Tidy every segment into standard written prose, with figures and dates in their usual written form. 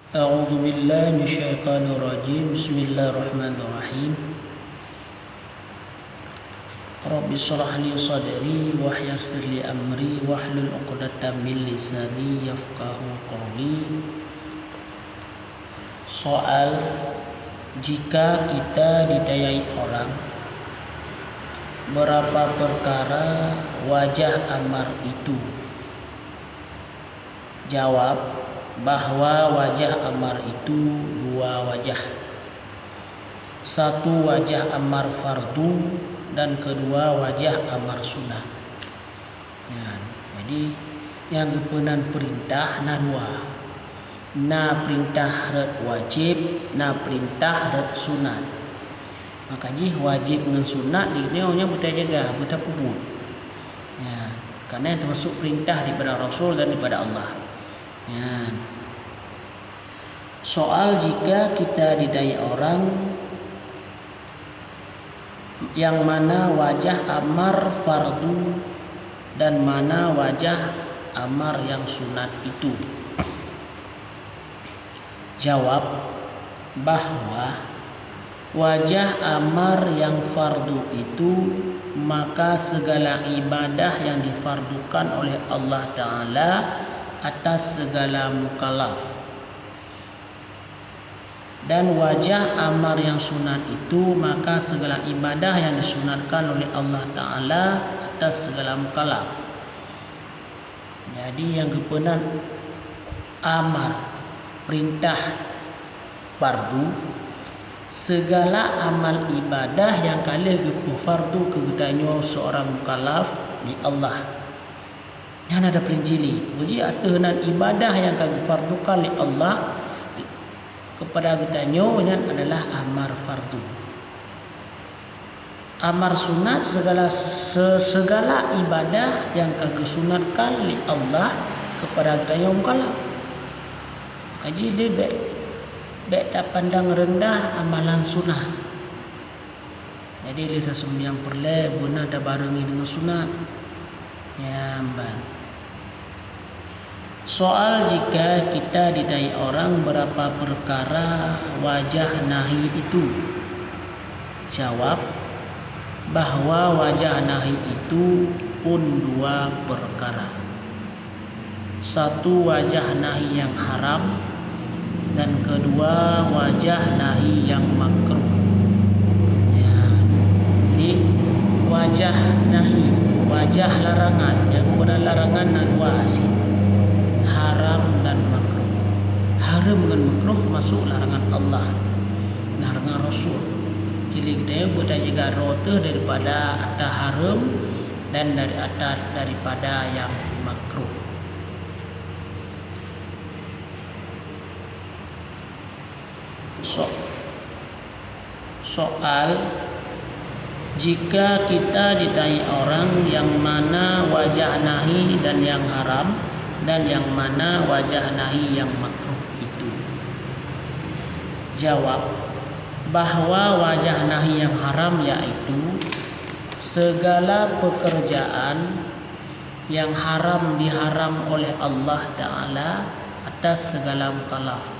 أعوذ بالله من الشيطان الرجيم. بسم الله الرحمن الرحيم. رب اشرح لي صدري ويسر لي أمري واحلل عقدة من lisani yafqahu qawli. Soal, jika kita didayai orang, berapa perkara wajah amar itu? Jawab, bahwa wajah amar itu dua wajah. Satu wajah amar fardu dan kedua wajah amar sunnah. Ya, jadi yang kepenan perintah na dua. Na perintah red wajib, na perintah red sunat. Makanya wajib dengan sunat di dunia hanya betul jaga, betul puput. Ya, karena yang termasuk perintah daripada Rasul dan daripada Allah. Ya. Soal, jika kita didayai orang yang mana wajah amar fardu dan mana wajah amar yang sunat itu? Jawab, bahwa wajah amar yang fardu itu maka segala ibadah yang difardukan oleh Allah Ta'ala atas segala mukallaf. Dan wajah amar yang sunat itu maka segala ibadah yang disunatkan oleh Allah Ta'ala atas segala mukallaf. Jadi yang kepenan amar, perintah fardu, segala amal ibadah yang kali gepu fardu kegetanyo seorang mukallaf di Allah. Yang ada perinjili, uji aturan ibadah yang kami fardukan oleh Allah kepada getanyo yang adalah amar fardu. Amar sunat segala ibadah yang kami sunatkan oleh Allah kepada getanyo mukallaf. Kaji dia baik tak pandang rendah amalan sunnah. Jadi lihat sembiang perle guna ada barengi dengan sunat. Ya, mbak. Soal, jika kita didayai orang, berapa perkara wajah nahi itu? Jawab, bahwa wajah nahi itu pun dua perkara. Satu wajah nahi yang haram dan kedua wajah nahi yang makruh. Ya, jadi wajah nahi, wajah larangan, yang benar larangan dua sih. Haram dan makruh. Haram dan makruh termasuk larangan Allah, larangan Rasul. Jadi kita buat jaga rote daripada ada haram dan daripada yang makruh. Soal, jika kita didayai orang yang mana wajah nahi dan yang haram dan yang mana wajah nahi yang makruh itu? Jawab, bahwa wajah nahi yang haram yaitu segala pekerjaan yang haram diharam oleh Allah Ta'ala atas segala mukallaf.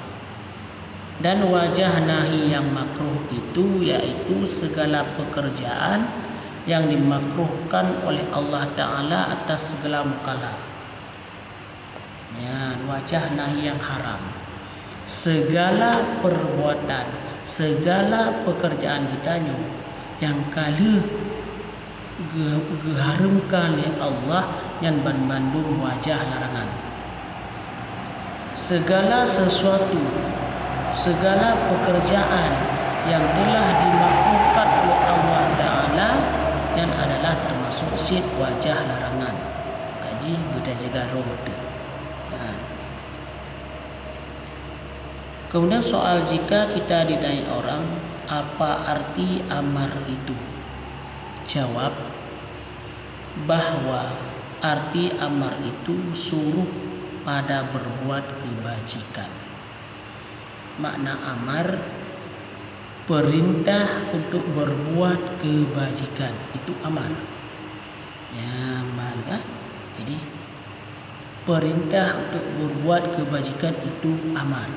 Dan wajah nahi yang makruh itu yaitu segala pekerjaan yang dimakruhkan oleh Allah Ta'ala atas segala mukallaf. Ya, wajah nahi yang haram, segala perbuatan, segala pekerjaan kita yang kali geharamkan oleh Allah yang bandung wajah larangan. Segala sesuatu, segala pekerjaan yang telah dimakruhkan oleh Allah Ta'ala yang adalah termasuk sid wajah larangan. Kaji kita jaga roh. Kemudian soal, jika kita didayai orang, apa arti amar itu? Jawab, bahwa arti amar itu suruh pada berbuat kebajikan. Makna amar, perintah untuk berbuat kebajikan, itu amar. Ya, maka jadi perintah untuk berbuat kebajikan itu amar.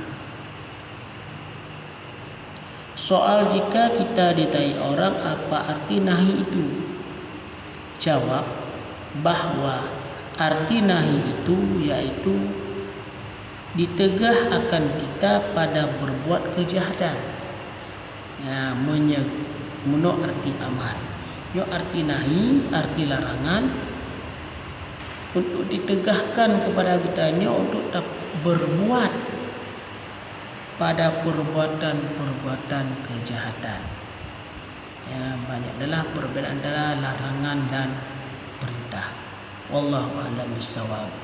Soal jika kita ditanya orang apa arti nahi itu? Jawab bahwa arti nahi itu yaitu ditegah akan kita pada berbuat kejahatan. Menurut arti amar. Yo arti nahi, arti larangan untuk ditegahkan kepada kitanya untuk tak berbuat pada perbuatan-perbuatan kejahatan. Banyak adalah perbedaan antara larangan dan perintah. Wallahu a'lam bishawab.